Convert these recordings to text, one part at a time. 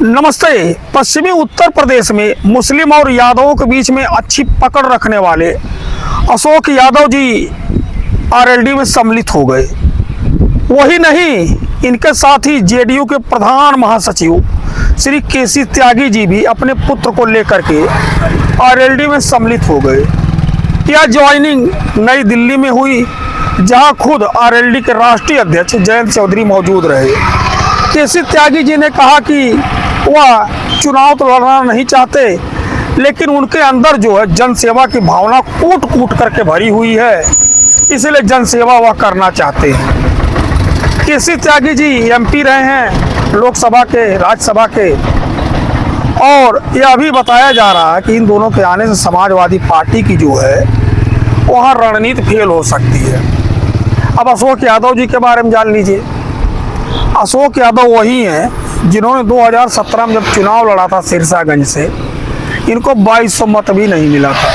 नमस्ते। पश्चिमी उत्तर प्रदेश में मुस्लिम और यादवों के बीच में अच्छी पकड़ रखने वाले अशोक यादव जी आरएलडी में सम्मिलित हो गए। वही नहीं, इनके साथ ही जेडीयू के प्रधान महासचिव श्री केसी त्यागी जी भी अपने पुत्र को लेकर के आरएलडी में सम्मिलित हो गए। यह ज्वाइनिंग नई दिल्ली में हुई, जहां खुद आरएलडी के राष्ट्रीय अध्यक्ष जयंत चौधरी मौजूद रहे। केसी त्यागी जी ने कहा कि वह चुनाव तो लड़ना नहीं चाहते, लेकिन उनके अंदर जो है जनसेवा की भावना कूट कूट करके भरी हुई है, इसलिए जनसेवा वह करना चाहते हैं। केसी त्यागी जी एमपी रहे हैं लोकसभा के, राज्यसभा के, और यह भी बताया जा रहा है कि इन दोनों के आने से समाजवादी पार्टी की जो है वहाँ रणनीति फेल हो सकती है। अब अशोक यादव जी के बारे में जान लीजिए। अशोक यादव वही हैं जिन्होंने 2017 में जब चुनाव लड़ा था सिरसागंज से, इनको 2200 मत भी नहीं मिला था,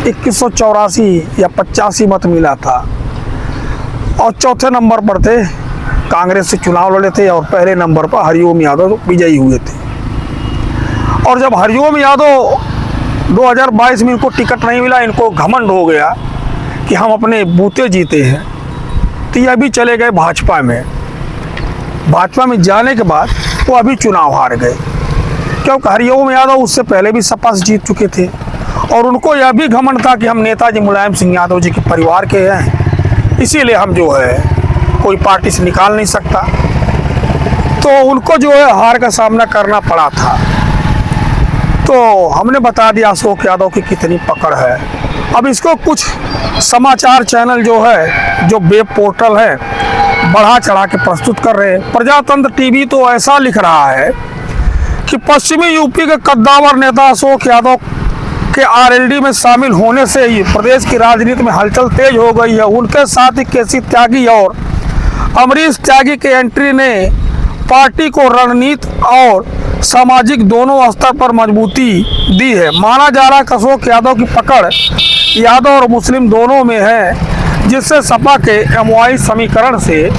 2184 या 85 मत मिला था, और चौथे नंबर पर थे कांग्रेस से चुनाव लड़े थे, और पहले नंबर पर हरिओम यादव विजयी हुए थे। और जब हरिओम यादव 2022 में इनको टिकट नहीं मिला, इनको घमंड हो गया कि हम अपने बूते जीते हैं, तो ये अभी चले गए भाजपा में। भाजपा में जाने के बाद वो अभी चुनाव हार गए, क्योंकि हरिओम यादव उससे पहले भी सपा से जीत चुके थे, और उनको यह भी घमंड था कि हम नेताजी मुलायम सिंह यादव जी के परिवार के हैं, इसीलिए हम जो है कोई पार्टी से निकाल नहीं सकता। तो उनको जो है हार का सामना करना पड़ा था। तो हमने बता दिया अशोक यादव की कितनी पकड़ है। अब इसको कुछ समाचार चैनल जो है, जो वेब पोर्टल है, बढ़ा चढ़ा के प्रस्तुत कर रहे हैं। प्रजातंत्र टीवी तो ऐसा लिख रहा है कि पश्चिमी यूपी के कद्दावर नेता अशोक यादव के आरएलडी में शामिल होने से ही प्रदेश की राजनीति में हलचल तेज हो गई है। उनके साथ ही केसी त्यागी और अमरीश त्यागी के एंट्री ने पार्टी को रणनीति और सामाजिक दोनों स्तर पर मजबूती दी है। माना जा रहा है कि अशोक यादव की पकड़ यादव और मुस्लिम दोनों में है, जिससे सपा के एमवाई समीकरण से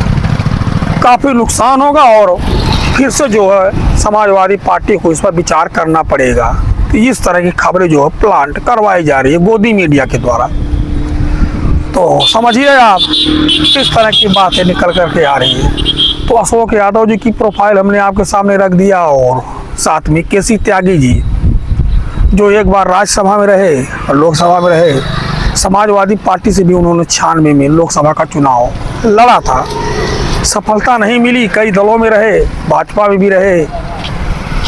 काफ़ी नुकसान होगा, और फिर से जो है समाजवादी पार्टी को इस पर विचार करना पड़ेगा। तो इस तरह की खबरें जो है प्लांट करवाई जा रही है गोदी मीडिया के द्वारा। तो समझिए आप, किस तरह की बातें निकल करके आ रही है। तो अशोक यादव जी की प्रोफाइल हमने आपके सामने रख दिया, और साथ में केसी त्यागी जी जो एक बार राज्यसभा में रहे और लोकसभा में रहे, समाजवादी पार्टी से भी उन्होंने 96 में लोकसभा का चुनाव लड़ा था, सफलता नहीं मिली। कई दलों में रहे, भाजपा में भी रहे,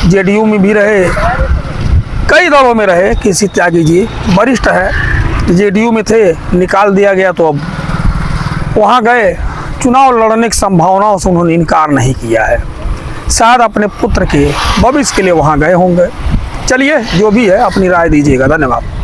जेडीयू में भी रहे, कई दलों में रहे। केसी त्यागी जी वरिष्ठ है, जेडीयू में थे, निकाल दिया गया, तो अब वहाँ गए। चुनाव लड़ने की संभावनाओं से उन्होंने इनकार नहीं किया है, शायद अपने पुत्र के भविष्य के लिए वहाँ गए होंगे। चलिए, जो भी है अपनी राय दीजिएगा। धन्यवाद।